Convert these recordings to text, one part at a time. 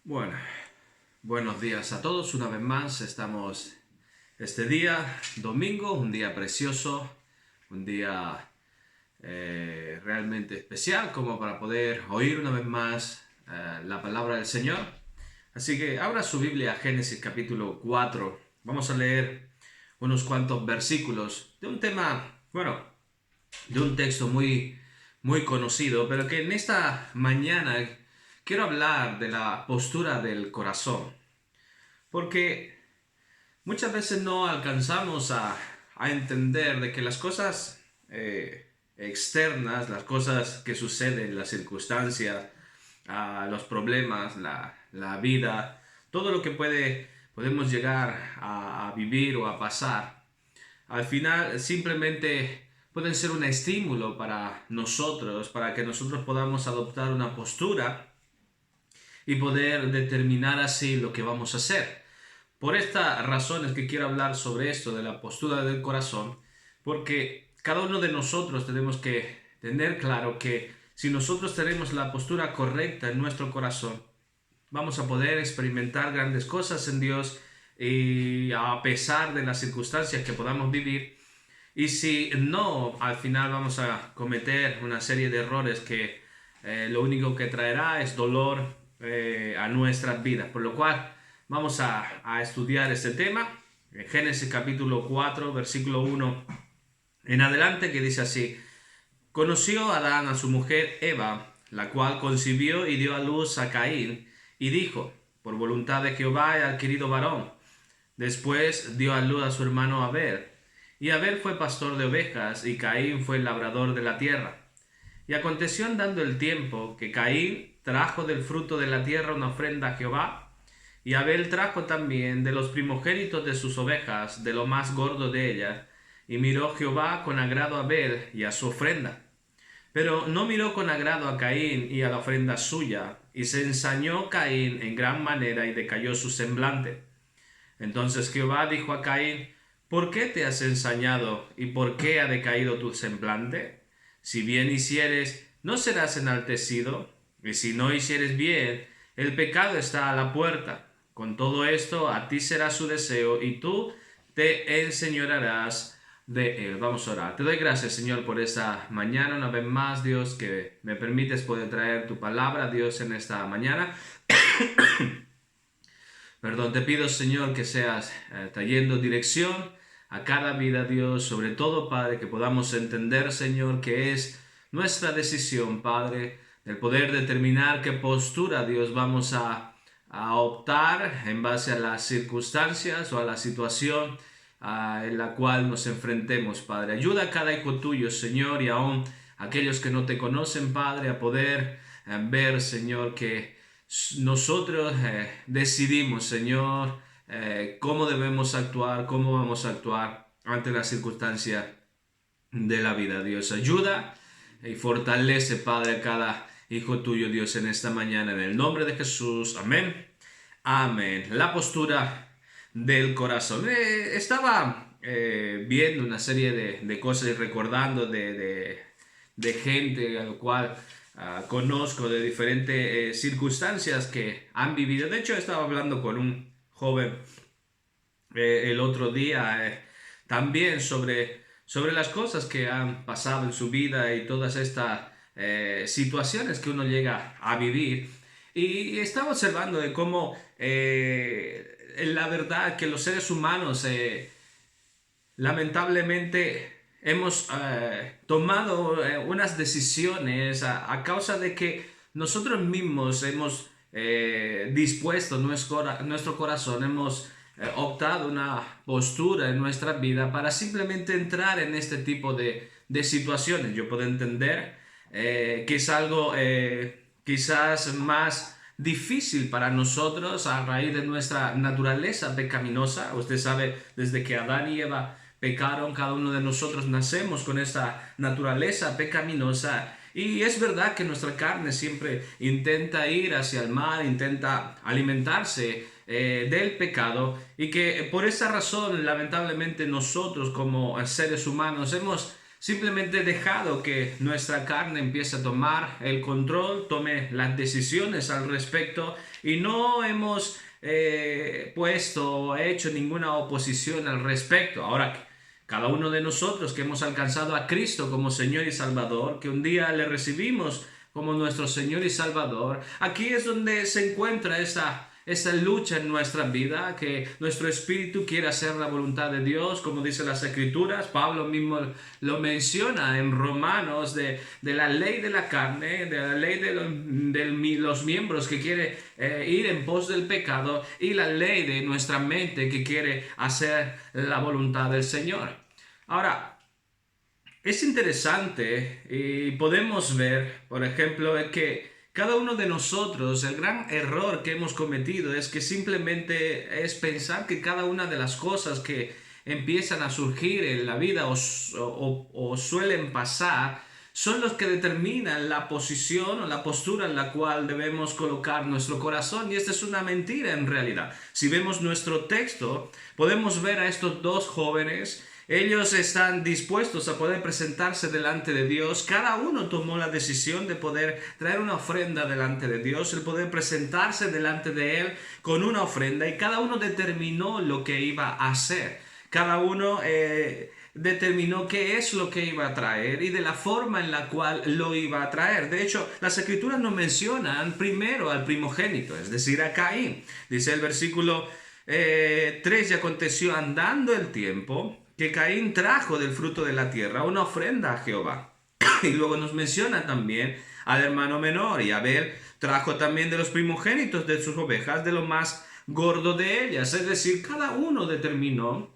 Bueno, buenos días a todos. Una vez más estamos este día, domingo, un día precioso, un día realmente especial como para poder oír una vez más la palabra del Señor. Así que abra su Biblia a Génesis capítulo 4. Vamos a leer unos cuantos versículos de un tema, bueno, de un texto muy conocido, pero que en esta mañana quiero hablar de la postura del corazón. Porque muchas veces no alcanzamos a entender de que las cosas externas, las cosas que suceden, las circunstancias, los problemas, la vida, todo lo que podemos llegar a vivir o a pasar, al final simplemente pueden ser un estímulo para nosotros, para que nosotros podamos adoptar una postura y poder determinar así lo que vamos a hacer. Por esta razón es que quiero hablar sobre esto de la postura del corazón, porque cada uno de nosotros tenemos que tener claro que si nosotros tenemos la postura correcta en nuestro corazón, vamos a poder experimentar grandes cosas en Dios y a pesar de las circunstancias que podamos vivir. Y si no, al final vamos a cometer una serie de errores que lo único que traerá es dolor a nuestras vidas. Por lo cual vamos a estudiar este tema. En Génesis capítulo 4, versículo 1 en adelante, que dice así: Conoció Adán a su mujer Eva, la cual concibió y dio a luz a Caín, y dijo: Por voluntad de Jehová he adquirido varón. Después dio a luz a su hermano Abel. Y Abel fue pastor de ovejas, y Caín fue labrador de la tierra. Y aconteció andando el tiempo, que Caín trajo del fruto de la tierra una ofrenda a Jehová, y Abel trajo también de los primogénitos de sus ovejas, de lo más gordo de ellas, y miró Jehová con agrado a Abel y a su ofrenda. Pero no miró con agrado a Caín y a la ofrenda suya, y se ensañó Caín en gran manera y decayó su semblante. Entonces Jehová dijo a Caín: ¿Por qué te has ensañado y por qué ha decaído tu semblante? Si bien hicieres, no serás enaltecido, y si no hicieres bien, el pecado está a la puerta. Con todo esto, a ti será su deseo, y tú te enseñorearás de él. Vamos a orar. Te doy gracias, Señor, por esta mañana, una vez más, Dios, que me permites poder traer tu palabra, Dios, en esta mañana. Perdón, te pido, Señor, que seas trayendo dirección a cada vida, Dios, sobre todo, Padre, que podamos entender, Señor, que es nuestra decisión, Padre, el poder determinar qué postura, Dios, vamos a optar en base a las circunstancias o a la situación en la cual nos enfrentemos, Padre. Ayuda a cada hijo tuyo, Señor, y aún a aquellos que no te conocen, Padre, a poder ver, Señor, que nosotros decidimos, Señor, cómo debemos actuar, cómo vamos a actuar ante las circunstancias de la vida. Dios, ayuda y fortalece, Padre, a cada hijo tuyo, Dios, en esta mañana, en el nombre de Jesús. Amén. Amén. La postura del corazón. Estaba viendo una serie de cosas y recordando de gente a lo cual conozco de diferentes circunstancias que han vivido. De hecho, estaba hablando con un joven el otro día también sobre las cosas que han pasado en su vida y todas estas situaciones que uno llega a vivir. Y estaba observando de cómo la verdad que los seres humanos lamentablemente hemos tomado unas decisiones a causa de que nosotros mismos hemos dispuesto nuestro corazón, hemos optado una postura en nuestra vida para simplemente entrar en este tipo de situaciones. Yo puedo entender que es algo quizás más difícil para nosotros a raíz de nuestra naturaleza pecaminosa. Usted sabe, desde que Adán y Eva pecaron, cada uno de nosotros nacemos con esta naturaleza pecaminosa, y es verdad que nuestra carne siempre intenta ir hacia el mal, intenta alimentarse del pecado, y que por esa razón lamentablemente nosotros como seres humanos hemos simplemente dejado que nuestra carne empiece a tomar el control, tome las decisiones al respecto y no hemos puesto o hecho ninguna oposición al respecto. Ahora, cada uno de nosotros que hemos alcanzado a Cristo como Señor y Salvador, que un día le recibimos como nuestro Señor y Salvador, aquí es donde se encuentra esa lucha en nuestra vida, que nuestro espíritu quiere hacer la voluntad de Dios, como dice las Escrituras. Pablo mismo lo menciona en Romanos, de la ley de la carne, de la ley de los miembros que quiere ir en pos del pecado, y la ley de nuestra mente que quiere hacer la voluntad del Señor. Ahora, es interesante y podemos ver, por ejemplo, que cada uno de nosotros, el gran error que hemos cometido es que simplemente es pensar que cada una de las cosas que empiezan a surgir en la vida o suelen pasar son los que determinan la posición o la postura en la cual debemos colocar nuestro corazón, y esta es una mentira en realidad. Si vemos nuestro texto, podemos ver a estos dos jóvenes. Ellos están dispuestos a poder presentarse delante de Dios. Cada uno tomó la decisión de poder traer una ofrenda delante de Dios, el poder presentarse delante de Él con una ofrenda, y cada uno determinó lo que iba a hacer. Cada uno determinó qué es lo que iba a traer y de la forma en la cual lo iba a traer. De hecho, las Escrituras nos mencionan primero al primogénito, es decir, a Caín. Dice el versículo 3, y aconteció andando el tiempo que Caín trajo del fruto de la tierra una ofrenda a Jehová. Y luego nos menciona también al hermano menor, y Abel trajo también de los primogénitos de sus ovejas, de lo más gordo de ellas. Es decir, cada uno determinó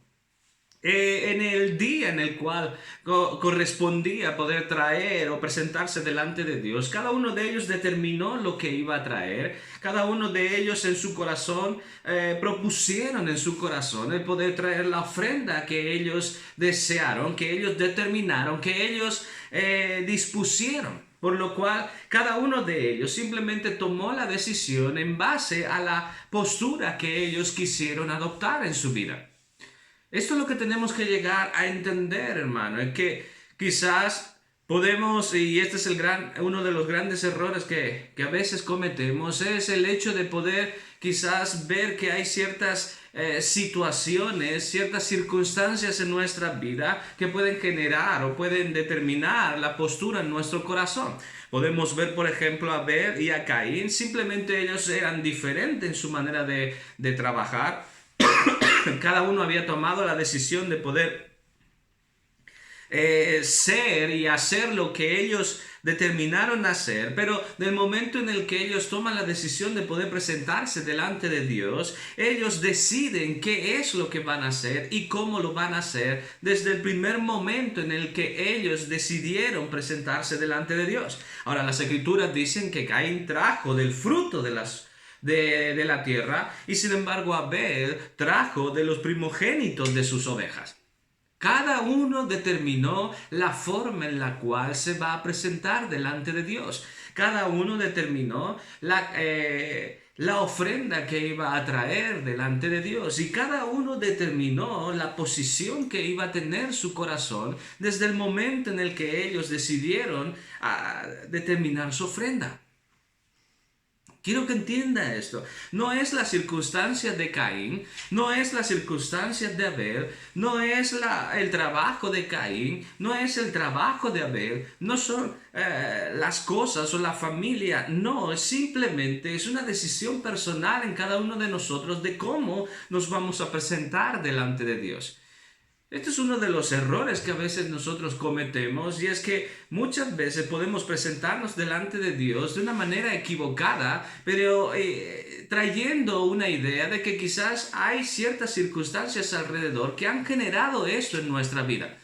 en el día en el cual correspondía poder traer o presentarse delante de Dios. Cada uno de ellos determinó lo que iba a traer. Cada uno de ellos en su corazón propusieron en su corazón el poder traer la ofrenda que ellos desearon, que ellos determinaron, que ellos dispusieron. Por lo cual, cada uno de ellos simplemente tomó la decisión en base a la postura que ellos quisieron adoptar en su vida. Esto es lo que tenemos que llegar a entender, hermano, es que quizás podemos, y este es uno de los grandes errores que a veces cometemos, es el hecho de poder quizás ver que hay ciertas situaciones, ciertas circunstancias en nuestra vida que pueden generar o pueden determinar la postura en nuestro corazón. Podemos ver, por ejemplo, a Abel y a Caín. Simplemente ellos eran diferentes en su manera de trabajar. Cada uno había tomado la decisión de poder ser y hacer lo que ellos determinaron hacer, pero del momento en el que ellos toman la decisión de poder presentarse delante de Dios, ellos deciden qué es lo que van a hacer y cómo lo van a hacer desde el primer momento en el que ellos decidieron presentarse delante de Dios. Ahora, las Escrituras dicen que Caín trajo del fruto de la tierra, y sin embargo Abel trajo de los primogénitos de sus ovejas. Cada uno determinó la forma en la cual se va a presentar delante de Dios. Cada uno determinó la ofrenda que iba a traer delante de Dios, y cada uno determinó la posición que iba a tener su corazón desde el momento en el que ellos decidieron determinar su ofrenda. Quiero que entienda esto. No es la circunstancia de Caín, no es la circunstancia de Abel, no es el trabajo de Caín, no es el trabajo de Abel, no son las cosas o la familia. No, simplemente es una decisión personal en cada uno de nosotros de cómo nos vamos a presentar delante de Dios. Este es uno de los errores que a veces nosotros cometemos, y es que muchas veces podemos presentarnos delante de Dios de una manera equivocada, pero trayendo una idea de que quizás hay ciertas circunstancias alrededor que han generado esto en nuestra vida.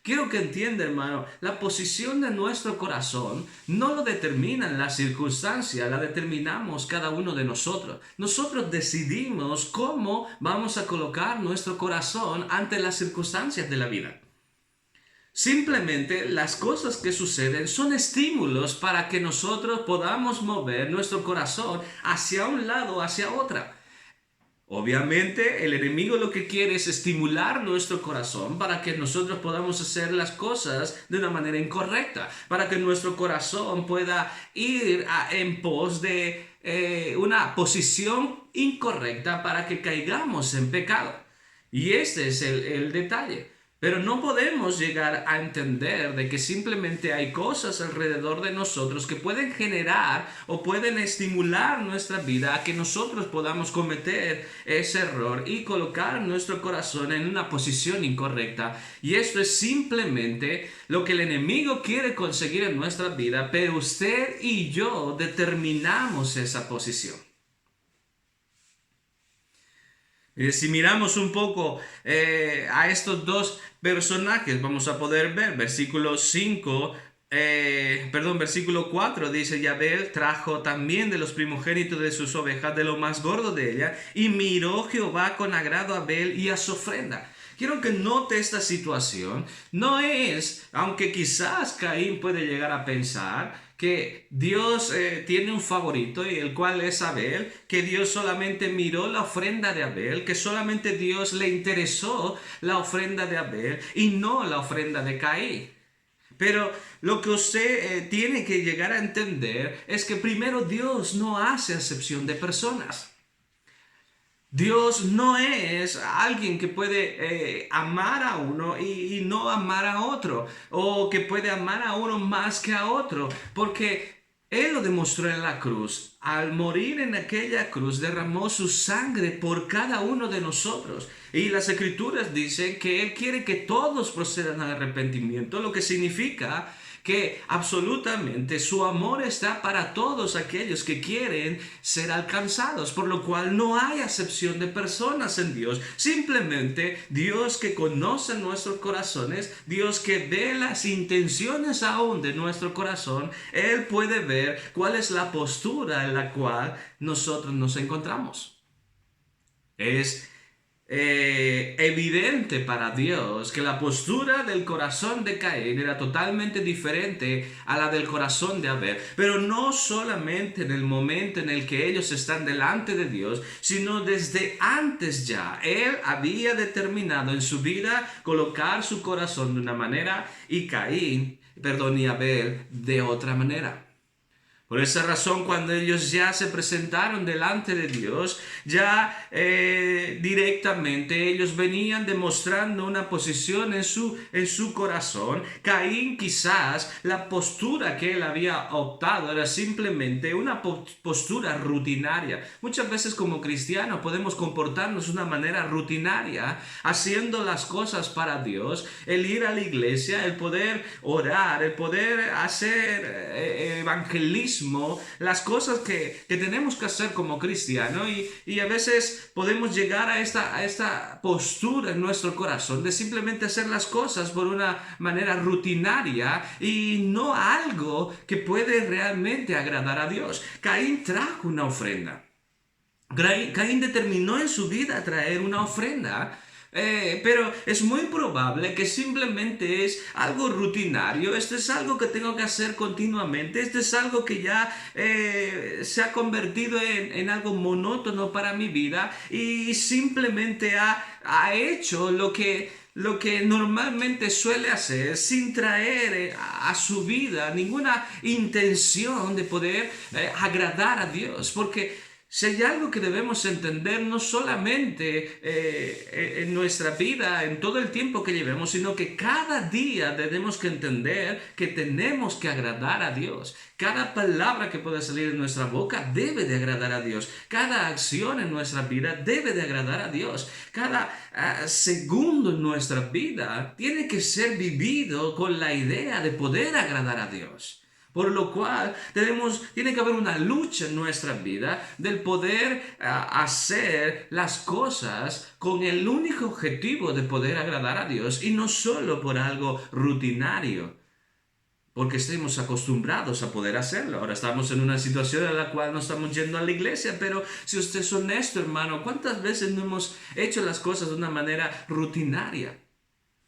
Quiero que entienda, hermano, la posición de nuestro corazón no lo determinan las circunstancias, la determinamos cada uno de nosotros. Nosotros decidimos cómo vamos a colocar nuestro corazón ante las circunstancias de la vida. Simplemente las cosas que suceden son estímulos para que nosotros podamos mover nuestro corazón hacia un lado o hacia otra. Obviamente el enemigo lo que quiere es estimular nuestro corazón para que nosotros podamos hacer las cosas de una manera incorrecta, para que nuestro corazón pueda ir en pos de una posición incorrecta para que caigamos en pecado. Y este es el detalle. Pero no podemos llegar a entender de que simplemente hay cosas alrededor de nosotros que pueden generar o pueden estimular nuestra vida a que nosotros podamos cometer ese error y colocar nuestro corazón en una posición incorrecta. Y esto es simplemente lo que el enemigo quiere conseguir en nuestra vida, pero usted y yo determinamos esa posición. Si miramos un poco a estos dos personajes, vamos a poder ver versículo 4 dice: y Abel trajo también de los primogénitos de sus ovejas, de lo más gordo de ella, y miró Jehová con agrado a Abel y a su ofrenda. Quiero que note esta situación. No es, aunque quizás Caín puede llegar a pensar que Dios tiene un favorito, y el cual es Abel, que Dios solamente miró la ofrenda de Abel, que solamente Dios le interesó la ofrenda de Abel y no la ofrenda de Caín. Pero lo que usted tiene que llegar a entender es que primero Dios no hace acepción de personas. Dios no es alguien que puede amar a uno y no amar a otro, o que puede amar a uno más que a otro, porque Él lo demostró en la cruz. Al morir en aquella cruz derramó su sangre por cada uno de nosotros. Y las Escrituras dicen que Él quiere que todos procedan al arrepentimiento, lo que significa que absolutamente su amor está para todos aquellos que quieren ser alcanzados, por lo cual no hay acepción de personas en Dios. Simplemente Dios, que conoce nuestros corazones, Dios que ve las intenciones aún de nuestro corazón, Él puede ver cuál es la postura en la cual nosotros nos encontramos. Es evidente para Dios que la postura del corazón de Caín era totalmente diferente a la del corazón de Abel, pero no solamente en el momento en el que ellos están delante de Dios, sino desde antes ya. Él había determinado en su vida colocar su corazón de una manera y Abel de otra manera. Por esa razón, cuando ellos ya se presentaron delante de Dios, ya directamente ellos venían demostrando una posición en su corazón. Caín, quizás la postura que él había optado era simplemente una postura rutinaria. Muchas veces como cristianos podemos comportarnos de una manera rutinaria, haciendo las cosas para Dios, el ir a la iglesia, el poder orar, el poder hacer evangelismo, las cosas que tenemos que hacer como cristianos, y a veces podemos llegar a esta postura en nuestro corazón de simplemente hacer las cosas por una manera rutinaria y no algo que puede realmente agradar a Dios. Caín trajo una ofrenda. Caín determinó en su vida traer una ofrenda. Pero es muy probable que simplemente es algo rutinario. Esto es algo que tengo que hacer continuamente. Esto es algo que ya se ha convertido en algo monótono para mi vida, y simplemente ha hecho lo que normalmente suele hacer, sin traer a su vida ninguna intención de poder agradar a Dios. Porque si hay algo que debemos entender, no solamente en nuestra vida, en todo el tiempo que llevemos, sino que cada día tenemos que entender que tenemos que agradar a Dios. Cada palabra que pueda salir de nuestra boca debe de agradar a Dios. Cada acción en nuestra vida debe de agradar a Dios. Cada segundo en nuestra vida tiene que ser vivido con la idea de poder agradar a Dios. Por lo cual tiene que haber una lucha en nuestra vida del poder hacer las cosas con el único objetivo de poder agradar a Dios, y no solo por algo rutinario, porque estemos acostumbrados a poder hacerlo. Ahora estamos en una situación en la cual no estamos yendo a la iglesia, pero si usted es honesto, hermano, ¿cuántas veces no hemos hecho las cosas de una manera rutinaria?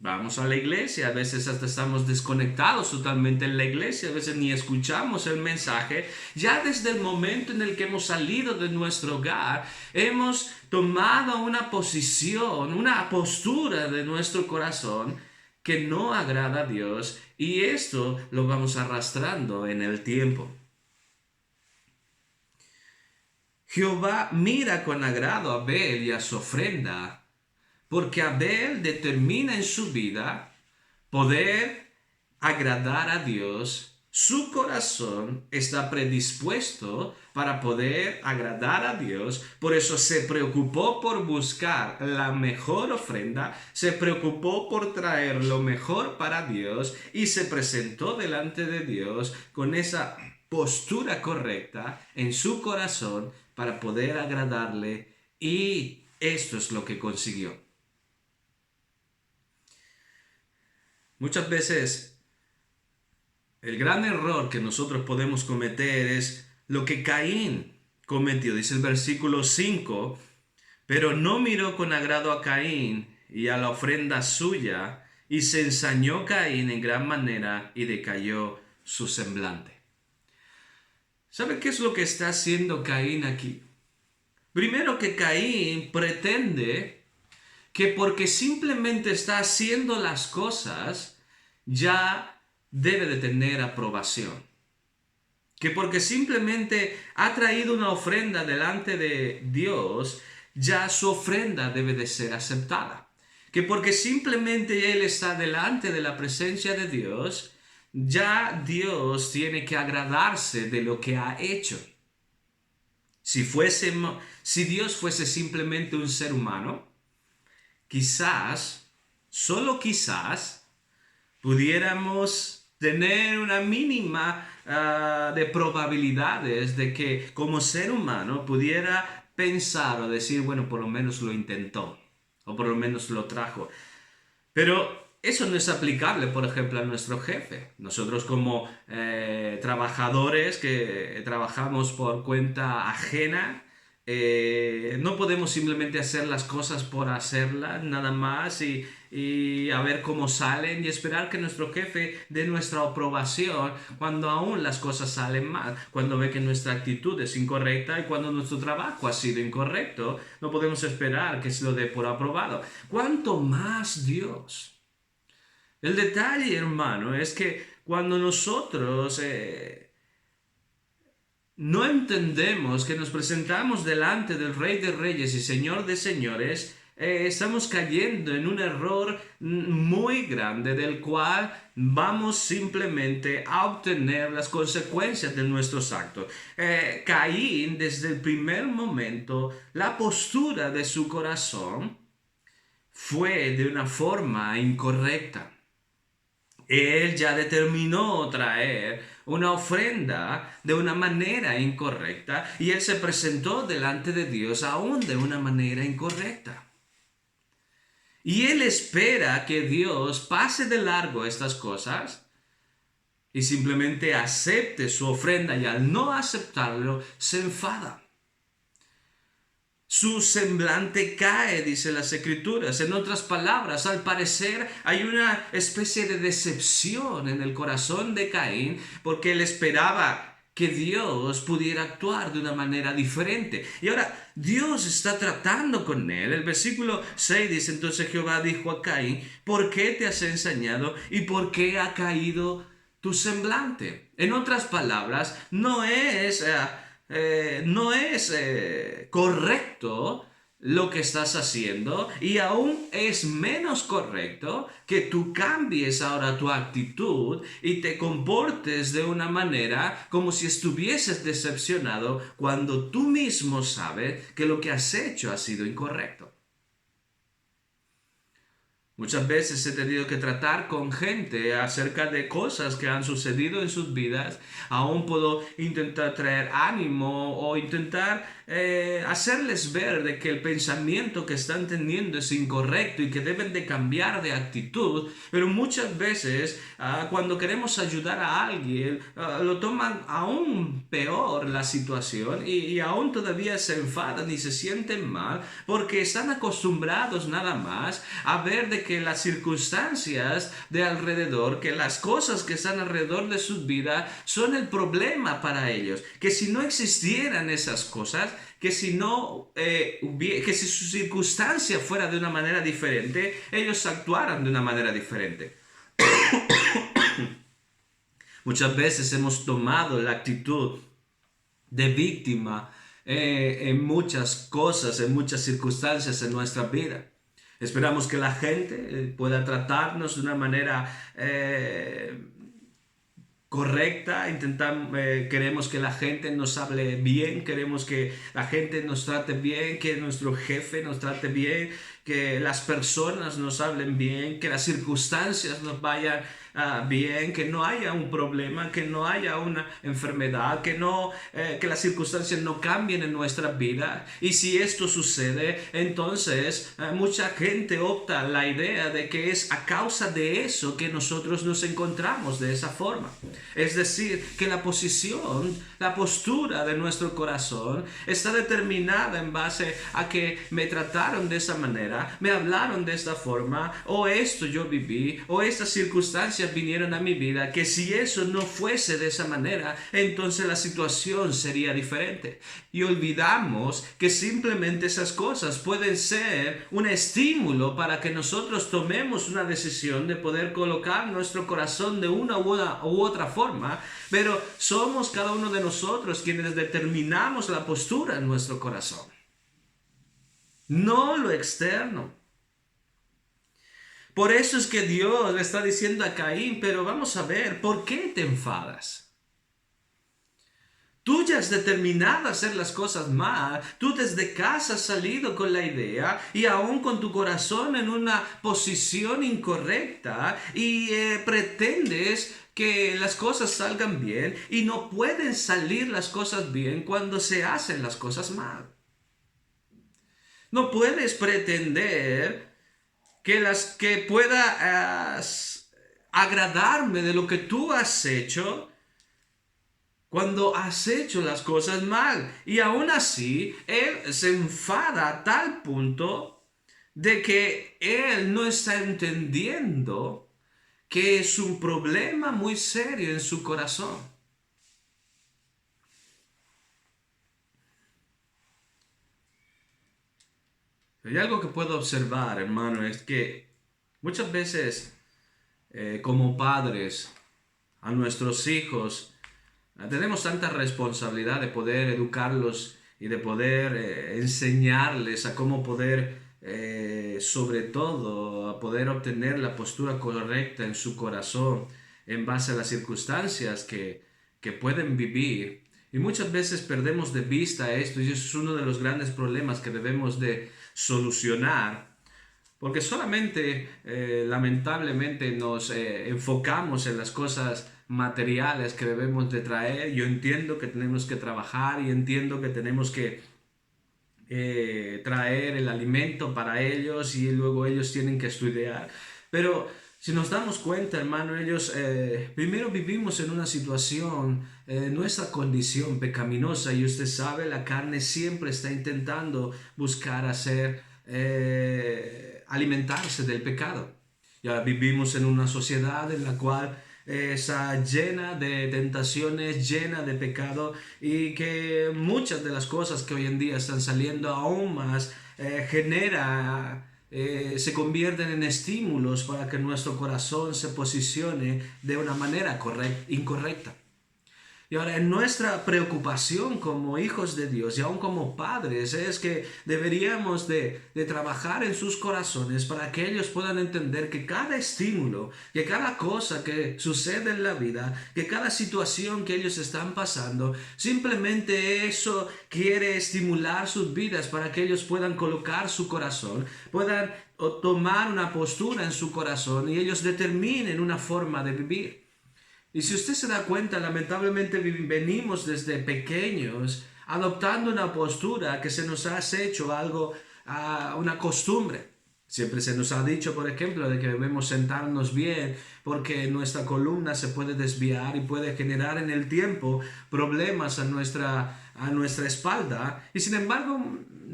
Vamos a la iglesia, a veces hasta estamos desconectados totalmente en la iglesia, a veces ni escuchamos el mensaje. Ya desde el momento en el que hemos salido de nuestro hogar, hemos tomado una posición, una postura de nuestro corazón que no agrada a Dios, y esto lo vamos arrastrando en el tiempo. Jehová mira con agrado a Abel y a su ofrenda, porque Abel determina en su vida poder agradar a Dios. Su corazón está predispuesto para poder agradar a Dios. Por eso se preocupó por buscar la mejor ofrenda, se preocupó por traer lo mejor para Dios y se presentó delante de Dios con esa postura correcta en su corazón para poder agradarle, y esto es lo que consiguió. Muchas veces el gran error que nosotros podemos cometer es lo que Caín cometió. Dice el versículo 5, pero no miró con agrado a Caín y a la ofrenda suya, y se ensañó Caín en gran manera y decayó su semblante. ¿Sabe qué es lo que está haciendo Caín aquí? Primero, que Caín pretende que porque simplemente está haciendo las cosas, ya debe de tener aprobación. Que porque simplemente ha traído una ofrenda delante de Dios, ya su ofrenda debe de ser aceptada. Que porque simplemente él está delante de la presencia de Dios, ya Dios tiene que agradarse de lo que ha hecho. Si Dios fuese simplemente un ser humano, quizás, solo quizás, pudiéramos tener una mínima de probabilidades de que como ser humano pudiera pensar o decir, bueno, por lo menos lo intentó, o por lo menos lo trajo. Pero eso no es aplicable, por ejemplo, a nuestro jefe. Nosotros como trabajadores que trabajamos por cuenta ajena, no podemos simplemente hacer las cosas por hacerlas, nada más, y a ver cómo salen y esperar que nuestro jefe dé nuestra aprobación cuando aún las cosas salen mal, cuando ve que nuestra actitud es incorrecta y cuando nuestro trabajo ha sido incorrecto. No podemos esperar que se lo dé por aprobado. ¿Cuánto más Dios? El detalle, hermano, es que cuando nosotros no entendemos que nos presentamos delante del Rey de Reyes y Señor de Señores, estamos cayendo en un error muy grande, del cual vamos simplemente a obtener las consecuencias de nuestros actos. Caín, desde el primer momento, la postura de su corazón fue de una forma incorrecta. Él ya determinó traer una ofrenda de una manera incorrecta, y él se presentó delante de Dios aún de una manera incorrecta. Y él espera que Dios pase de largo estas cosas y simplemente acepte su ofrenda, y al no aceptarlo se enfada. Su semblante cae, dice las Escrituras. En otras palabras, al parecer hay una especie de decepción en el corazón de Caín, porque él esperaba que Dios pudiera actuar de una manera diferente. Y ahora Dios está tratando con él. El versículo 6 dice, entonces Jehová dijo a Caín, ¿por qué te has ensañado y por qué ha caído tu semblante? En otras palabras, no es correcto lo que estás haciendo, y aún es menos correcto que tú cambies ahora tu actitud y te comportes de una manera como si estuvieses decepcionado, cuando tú mismo sabes que lo que has hecho ha sido incorrecto. Muchas veces he tenido que tratar con gente acerca de cosas que han sucedido en sus vidas. Aún puedo intentar traer ánimo o intentar hacerles ver de que el pensamiento que están teniendo es incorrecto y que deben de cambiar de actitud. Pero muchas veces cuando queremos ayudar a alguien, lo toman aún peor la situación, y aún todavía se enfadan y se sienten mal porque están acostumbrados nada más a ver de que las circunstancias de alrededor, que las cosas que están alrededor de su vida son el problema para ellos. Que si no existieran esas cosas, que si no, que si su circunstancia fuera de una manera diferente, ellos actuaran de una manera diferente. Muchas veces hemos tomado la actitud de víctima en muchas cosas, en muchas circunstancias en nuestra vida. Esperamos que la gente pueda tratarnos de una manera correcta, queremos que la gente nos hable bien, queremos que la gente nos trate bien, que nuestro jefe nos trate bien, que las personas nos hablen bien, que las circunstancias nos vayan bien, que no haya un problema, que no haya una enfermedad, que las circunstancias no cambien en nuestra vida. Y si esto sucede, entonces mucha gente opta la idea de que es a causa de eso que nosotros nos encontramos de esa forma. Es decir, que la postura de nuestro corazón está determinada en base a que me trataron de esa manera, me hablaron de esta forma, o esto yo viví, o estas circunstancias vinieron a mi vida, que si eso no fuese de esa manera, entonces la situación sería diferente. Y olvidamos que simplemente esas cosas pueden ser un estímulo para que nosotros tomemos una decisión de poder colocar nuestro corazón de una u otra forma, pero somos cada uno de nosotros quienes determinamos la postura en nuestro corazón, no lo externo. Por eso es que Dios le está diciendo a Caín, pero vamos a ver, ¿por qué te enfadas? Tú ya has determinado hacer las cosas mal, tú desde casa has salido con la idea y aún con tu corazón en una posición incorrecta y pretendes que las cosas salgan bien y no pueden salir las cosas bien cuando se hacen las cosas mal. No puedes pretender que pueda agradarme de lo que tú has hecho cuando has hecho las cosas mal. Y aún así, él se enfada a tal punto de que él no está entendiendo que es un problema muy serio en su corazón. Hay algo que puedo observar, hermano, es que muchas veces como padres a nuestros hijos tenemos tanta responsabilidad de poder educarlos y de poder enseñarles a cómo poder, sobre todo, a poder obtener la postura correcta en su corazón en base a las circunstancias que pueden vivir. Y muchas veces perdemos de vista esto, y eso es uno de los grandes problemas que debemos de solucionar, porque solamente lamentablemente nos enfocamos en las cosas materiales que debemos de traer. Yo entiendo que tenemos que trabajar y entiendo que tenemos que traer el alimento para ellos y luego ellos tienen que estudiar, pero si nos damos cuenta, hermano, ellos primero vivimos en una situación, nuestra condición pecaminosa, y usted sabe, la carne siempre está intentando buscar hacer, alimentarse del pecado. Ya vivimos en una sociedad en la cual está llena de tentaciones, llena de pecado, y que muchas de las cosas que hoy en día están saliendo aún más se convierten en estímulos para que nuestro corazón se posicione de una manera incorrecta. Y ahora, en nuestra preocupación como hijos de Dios y aún como padres, es que deberíamos de trabajar en sus corazones para que ellos puedan entender que cada estímulo, que cada cosa que sucede en la vida, que cada situación que ellos están pasando, simplemente eso quiere estimular sus vidas para que ellos puedan colocar su corazón, puedan tomar una postura en su corazón y ellos determinen una forma de vivir. Y si usted se da cuenta, lamentablemente venimos desde pequeños adoptando una postura que se nos ha hecho algo, una costumbre. Siempre se nos ha dicho, por ejemplo, de que debemos sentarnos bien porque nuestra columna se puede desviar y puede generar en el tiempo problemas a nuestra espalda. Y sin embargo,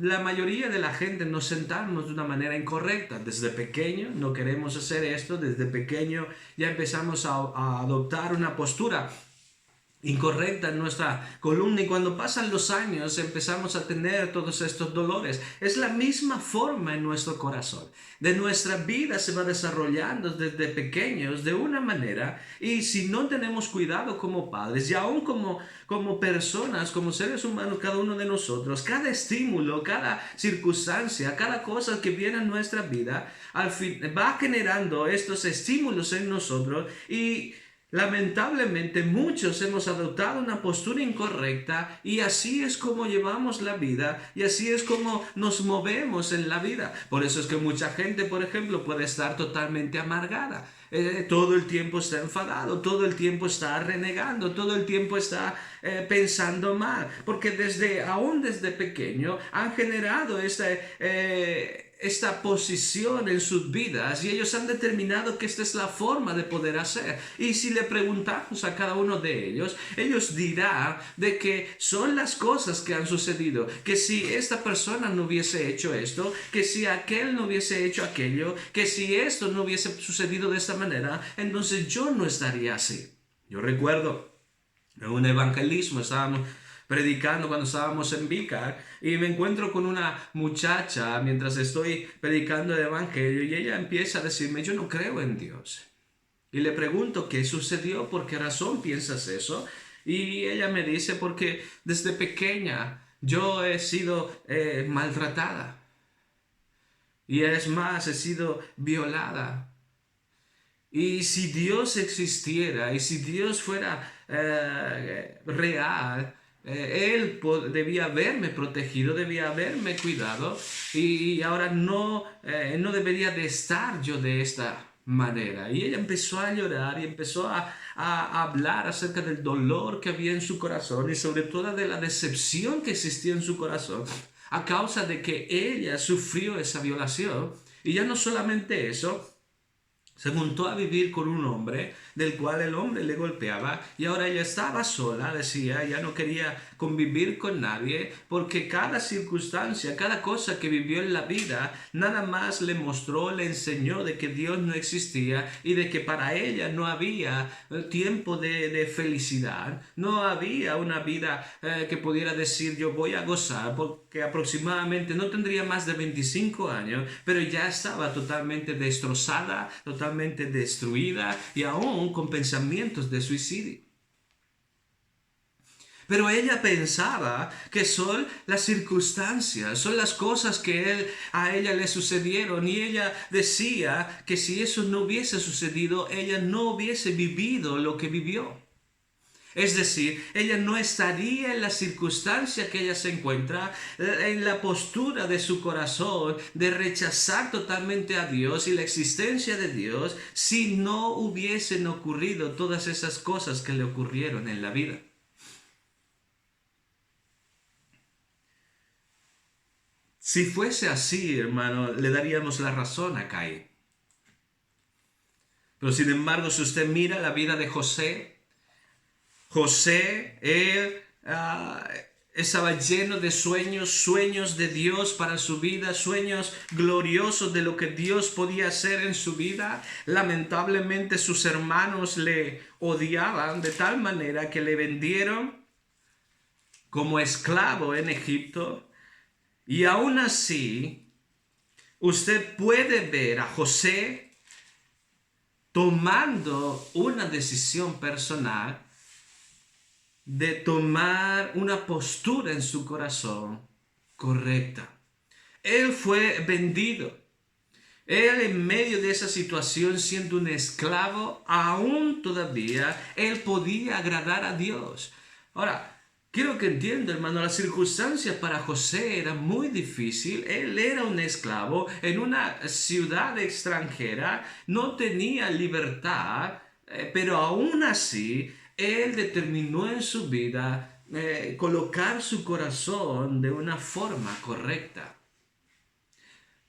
la mayoría de la gente nos sentamos de una manera incorrecta. Desde pequeño no queremos hacer esto, desde pequeño ya empezamos a adoptar una postura incorrecta en nuestra columna, y cuando pasan los años empezamos a tener todos estos dolores. Es la misma forma en nuestro corazón. De nuestra vida se va desarrollando desde pequeños de una manera, y si no tenemos cuidado como padres y aún como personas, como seres humanos, cada uno de nosotros, cada estímulo, cada circunstancia, cada cosa que viene en nuestra vida, al fin va generando estos estímulos en nosotros, y lamentablemente muchos hemos adoptado una postura incorrecta, y así es como llevamos la vida y así es como nos movemos en la vida. Por eso es que mucha gente, por ejemplo, puede estar totalmente amargada. Todo el tiempo está enfadado, todo el tiempo está renegando, todo el tiempo está pensando mal, porque aún desde pequeño han generado esta posición en sus vidas, y ellos han determinado que esta es la forma de poder hacer. Y si le preguntamos a cada uno de ellos dirán de que son las cosas que han sucedido, que si esta persona no hubiese hecho esto, que si aquel no hubiese hecho aquello, que si esto no hubiese sucedido de esta manera, entonces yo no estaría así. Yo recuerdo en un evangelismo, estábamos predicando cuando estábamos en Vicar, y me encuentro con una muchacha mientras estoy predicando el evangelio, y ella empieza a decirme: yo no creo en Dios. Y le pregunto: ¿qué sucedió? ¿Por qué razón piensas eso? Y ella me dice: porque desde pequeña yo he sido maltratada, y es más, he sido violada. Y si Dios existiera, y si Dios fuera real, Él debía haberme protegido, debía haberme cuidado, y ahora no debería de estar yo de esta manera. Y ella empezó a llorar y empezó a hablar acerca del dolor que había en su corazón, y sobre todo de la decepción que existía en su corazón a causa de que ella sufrió esa violación. Y ya no solamente eso, se montó a vivir con un hombre del cual el hombre le golpeaba, y ahora ella estaba sola, decía, ya no quería convivir con nadie, porque cada circunstancia, cada cosa que vivió en la vida, nada más le mostró, le enseñó de que Dios no existía, y de que para ella no había tiempo de felicidad, no había una vida que pudiera decir: yo voy a gozar, porque aproximadamente no tendría más de 25 años, pero ya estaba totalmente destrozada, totalmente destruida, y aún con pensamientos de suicidio. Pero ella pensaba que son las circunstancias, son las cosas que a ella le sucedieron, y ella decía que si eso no hubiese sucedido, ella no hubiese vivido lo que vivió. Es decir, ella no estaría en la circunstancia que ella se encuentra, en la postura de su corazón de rechazar totalmente a Dios y la existencia de Dios, si no hubiesen ocurrido todas esas cosas que le ocurrieron en la vida. Si fuese así, hermano, le daríamos la razón a Caín. Pero sin embargo, si usted mira la vida de José, él estaba lleno de sueños de Dios para su vida, sueños gloriosos de lo que Dios podía hacer en su vida. Lamentablemente sus hermanos le odiaban de tal manera que le vendieron como esclavo en Egipto. Y aún así, usted puede ver a José tomando una decisión personal de tomar una postura en su corazón correcta. Él fue vendido. Él, en medio de esa situación, siendo un esclavo, aún todavía, él podía agradar a Dios. Ahora, quiero que entienda, hermano, las circunstancias para José eran muy difíciles. Él era un esclavo en una ciudad extranjera, no tenía libertad, pero aún así, él determinó en su vida colocar su corazón de una forma correcta.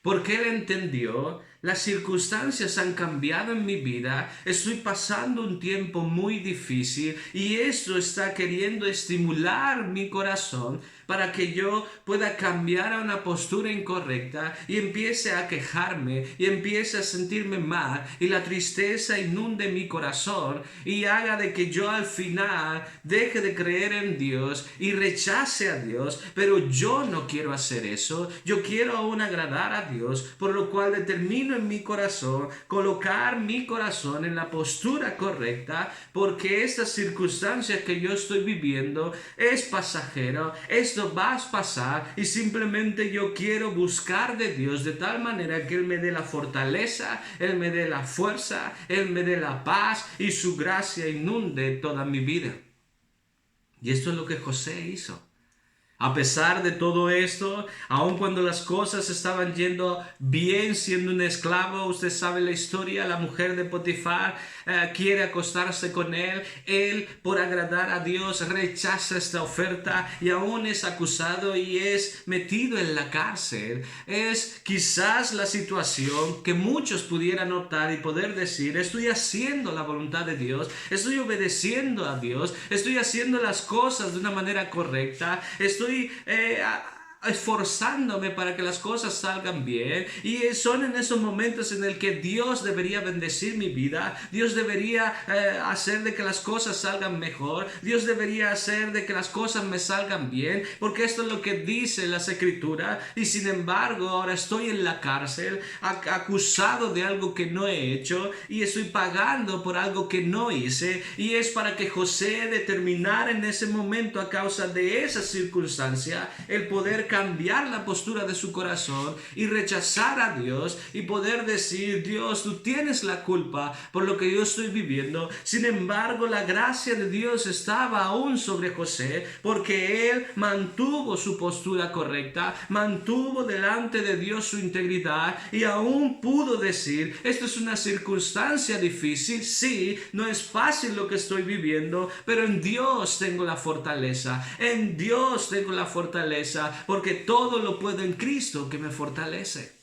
Porque él entendió: las circunstancias han cambiado en mi vida, estoy pasando un tiempo muy difícil, y esto está queriendo estimular mi corazón para que yo pueda cambiar a una postura incorrecta y empiece a quejarme y empiece a sentirme mal y la tristeza inunde mi corazón y haga de que yo al final deje de creer en Dios y rechace a Dios? Pero yo no quiero hacer eso. Yo quiero aún agradar a Dios, por lo cual determino en mi corazón colocar mi corazón en la postura correcta, porque esta circunstancia que yo estoy viviendo es pasajero, esto va a pasar y simplemente yo quiero buscar de Dios de tal manera que Él me dé la fortaleza, Él me dé la fuerza, Él me dé la paz y su gracia inunde toda mi vida. Y esto es lo que José hizo. A pesar de todo esto, aun cuando las cosas estaban yendo bien siendo un esclavo, usted sabe la historia, la mujer de Potifar quiere acostarse con él por agradar a Dios rechaza esta oferta y aún es acusado y es metido en la cárcel. Es quizás la situación que muchos pudieran notar y poder decir: estoy haciendo la voluntad de Dios, estoy obedeciendo a Dios, estoy haciendo las cosas de una manera correcta, estoy esforzándome para que las cosas salgan bien, y son en esos momentos en el que Dios debería bendecir mi vida, Dios debería hacer de que las cosas salgan mejor, Dios debería hacer de que las cosas me salgan bien, porque esto es lo que dice las escrituras, y sin embargo ahora estoy en la cárcel acusado de algo que no he hecho y estoy pagando por algo que no hice. Y es para que José determinara en ese momento, a causa de esa circunstancia, el poder cambiar la postura de su corazón y rechazar a Dios y poder decir: Dios, tú tienes la culpa por lo que yo estoy viviendo. Sin embargo, la gracia de Dios estaba aún sobre José, porque él mantuvo su postura correcta, mantuvo delante de Dios su integridad y aún pudo decir: esto es una circunstancia difícil, sí, no es fácil lo que estoy viviendo, pero en Dios tengo la fortaleza, en Dios tengo la fortaleza, porque todo lo puedo en Cristo que me fortalece.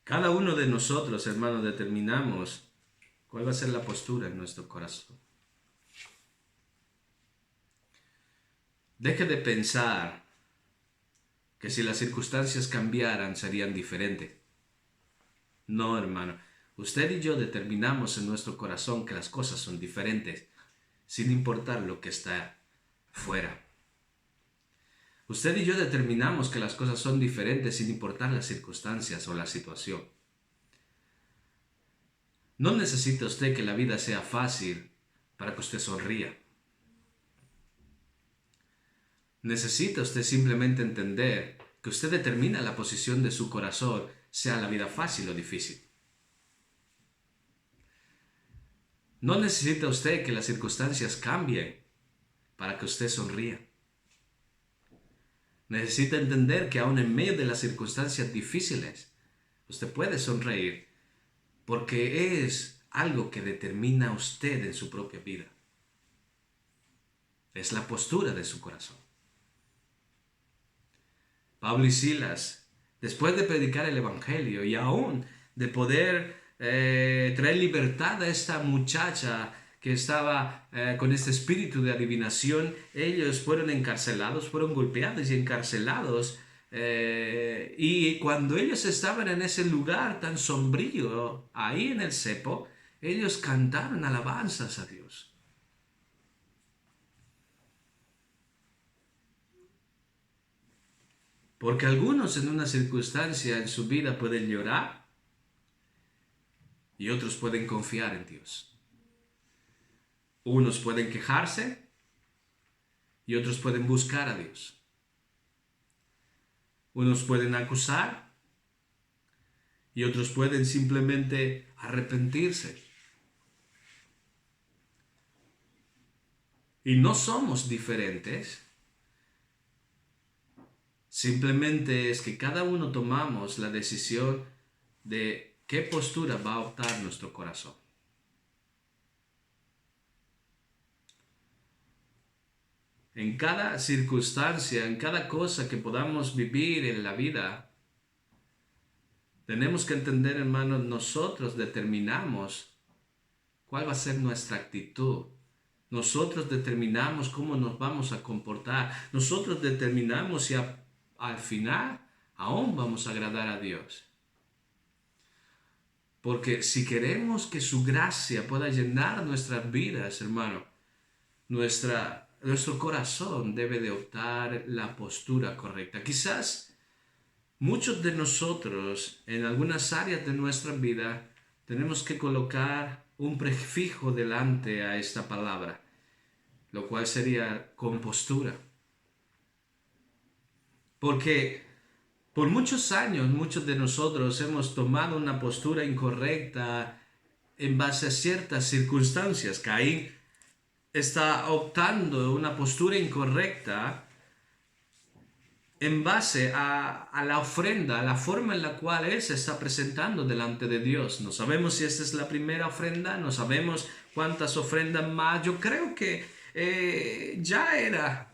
Cada uno de nosotros, hermanos, determinamos cuál va a ser la postura en nuestro corazón. Deje de pensar que si las circunstancias cambiaran serían diferentes. No, hermano. Usted y yo determinamos en nuestro corazón que las cosas son diferentes, sin importar lo que está fuera. Usted y yo determinamos que las cosas son diferentes sin importar las circunstancias o la situación. No necesita usted que la vida sea fácil para que usted sonría. Necesita usted simplemente entender que usted determina la posición de su corazón, sea la vida fácil o difícil. No necesita usted que las circunstancias cambien para que usted sonría. Necesita entender que aún en medio de las circunstancias difíciles, usted puede sonreír, porque es algo que determina usted en su propia vida. Es la postura de su corazón. Pablo y Silas, después de predicar el Evangelio y aún de poder traer libertad a esta muchacha que estaba con este espíritu de adivinación, ellos fueron encarcelados, fueron golpeados y encarcelados. Y cuando ellos estaban en ese lugar tan sombrío, ahí en el cepo, ellos cantaron alabanzas a Dios. Porque algunos en una circunstancia en su vida pueden llorar y otros pueden confiar en Dios. Unos pueden quejarse y otros pueden buscar a Dios. Unos pueden acusar y otros pueden simplemente arrepentirse. Y no somos diferentes. Simplemente es que cada uno tomamos la decisión de qué postura va a optar nuestro corazón. En cada circunstancia, en cada cosa que podamos vivir en la vida, Tenemos que entender, hermanos, nosotros determinamos cuál va a ser nuestra actitud. Nosotros determinamos cómo nos vamos a comportar. Nosotros determinamos si al final aún vamos a agradar a Dios. Porque si queremos que su gracia pueda llenar nuestras vidas, hermano, nuestro corazón debe de optar la postura correcta. Quizás muchos de nosotros en algunas áreas de nuestra vida tenemos que colocar un prefijo delante a esta palabra, lo cual sería compostura. Porque por muchos años muchos de nosotros hemos tomado una postura incorrecta en base a ciertas circunstancias. Caín está optando una postura incorrecta en base a la ofrenda, a la forma en la cual él se está presentando delante de Dios. No sabemos si esta es la primera ofrenda, no sabemos cuántas ofrendas más. Yo creo que ya era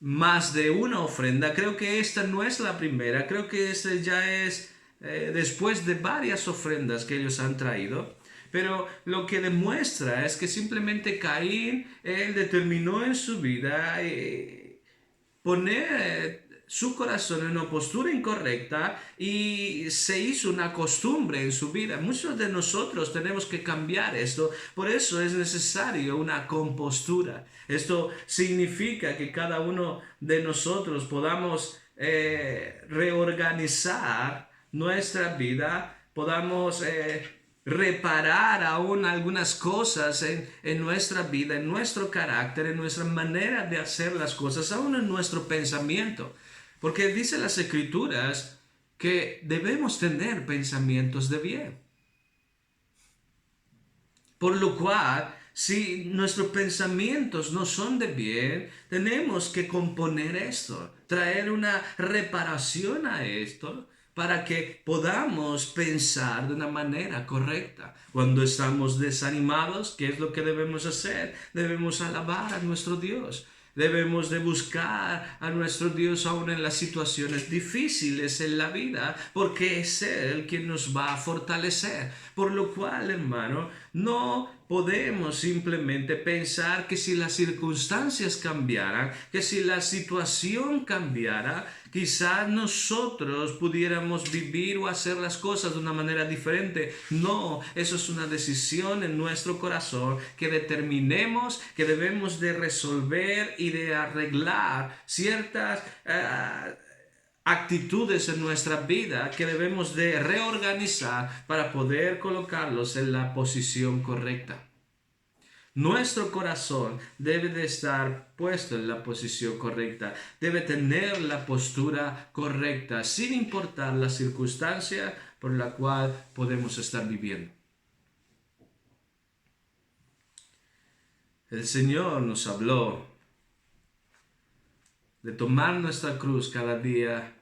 más de una ofrenda. Creo que esta no es la primera, creo que esta ya es después de varias ofrendas que ellos han traído. Pero lo que demuestra es que simplemente Caín, él determinó en su vida poner su corazón en una postura incorrecta y se hizo una costumbre en su vida. Muchos de nosotros tenemos que cambiar esto, por eso es necesario una compostura. Esto significa que cada uno de nosotros podamos reorganizar nuestra vida, podamos reparar aún algunas cosas en nuestra vida, en nuestro carácter, en nuestra manera de hacer las cosas, aún en nuestro pensamiento. Porque dice las Escrituras que debemos tener pensamientos de bien. Por lo cual, si nuestros pensamientos no son de bien, tenemos que componer esto, traer una reparación a esto, para que podamos pensar de una manera correcta. Cuando estamos desanimados, ¿qué es lo que debemos hacer? Debemos alabar a nuestro Dios. Debemos de buscar a nuestro Dios aún en las situaciones difíciles en la vida, porque es Él quien nos va a fortalecer. Por lo cual, hermano, no podemos simplemente pensar que si las circunstancias cambiaran, que si la situación cambiara, quizás nosotros pudiéramos vivir o hacer las cosas de una manera diferente. No, eso es una decisión en nuestro corazón que determinemos que debemos de resolver y de arreglar ciertas actitudes en nuestra vida que debemos de reorganizar para poder colocarlos en la posición correcta. Nuestro corazón debe de estar puesto en la posición correcta, debe tener la postura correcta, sin importar la circunstancia por la cual podemos estar viviendo. El Señor nos habló de tomar nuestra cruz cada día,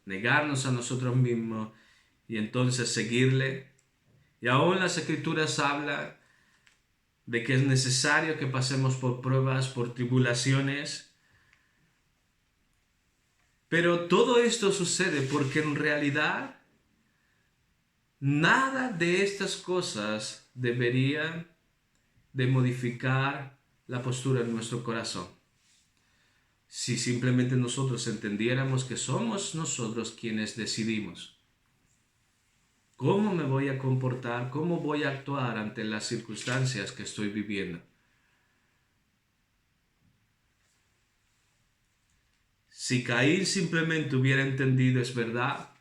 negarnos a nosotros mismos y entonces seguirle. Y aún las Escrituras hablan de que es necesario que pasemos por pruebas, por tribulaciones. Pero todo esto sucede porque en realidad nada de estas cosas deberían de modificar la postura en nuestro corazón. Si simplemente nosotros entendiéramos que somos nosotros quienes decidimos cómo me voy a comportar, cómo voy a actuar ante las circunstancias que estoy viviendo. Si Caín simplemente hubiera entendido, es verdad,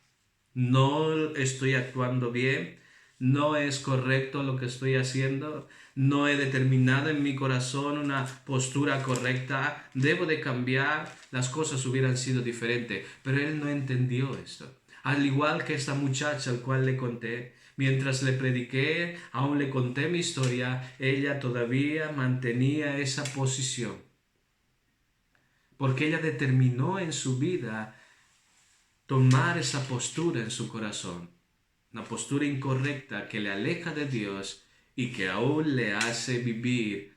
no estoy actuando bien, no es correcto lo que estoy haciendo, no he determinado en mi corazón una postura correcta, debo de cambiar, las cosas hubieran sido diferentes. Pero él no entendió esto. Al igual que esta muchacha al cual le conté, mientras le prediqué, aún le conté mi historia, ella todavía mantenía esa posición. Porque ella determinó en su vida tomar esa postura en su corazón. Una postura incorrecta que le aleja de Dios y que aún le hace vivir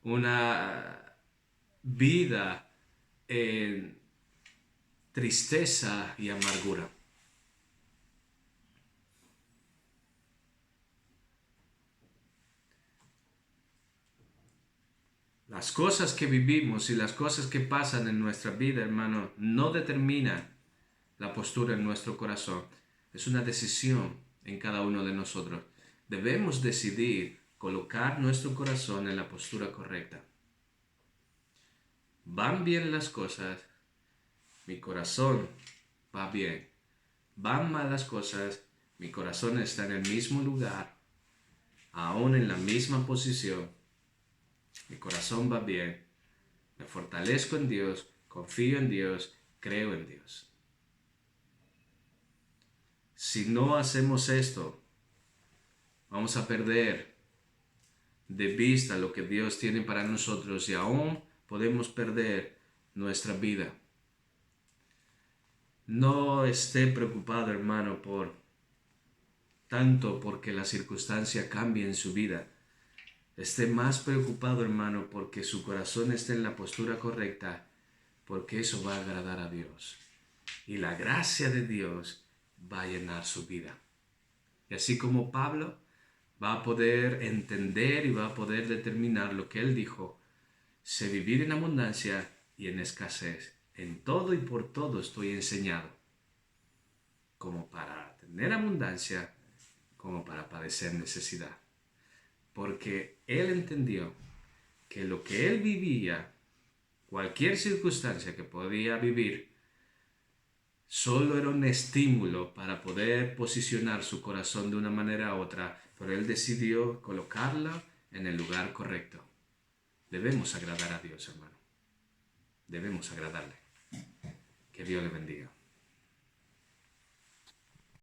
una vida en tristeza y amargura. Las cosas que vivimos y las cosas que pasan en nuestra vida, hermano, no determinan la postura en nuestro corazón. Es una decisión en cada uno de nosotros. Debemos decidir colocar nuestro corazón en la postura correcta. Van bien las cosas, mi corazón va bien. Van mal las cosas, mi corazón está en el mismo lugar, aún en la misma posición. Mi corazón va bien. Me fortalezco en Dios, confío en Dios, creo en Dios. Si no hacemos esto, vamos a perder de vista lo que Dios tiene para nosotros y aún podemos perder nuestra vida. No esté preocupado, hermano, tanto porque la circunstancia cambie en su vida. Esté más preocupado, hermano, porque su corazón esté en la postura correcta, porque eso va a agradar a Dios. Y la gracia de Dios va a llenar su vida. Y así como Pablo va a poder entender y va a poder determinar lo que él dijo, sé vivir en abundancia y en escasez. En todo y por todo estoy enseñado, como para tener abundancia, como para padecer necesidad. Porque él entendió que lo que él vivía, cualquier circunstancia que podía vivir, solo era un estímulo para poder posicionar su corazón de una manera u otra, pero él decidió colocarla en el lugar correcto. Debemos agradar a Dios, hermano. Debemos agradarle. Que Dios le bendiga.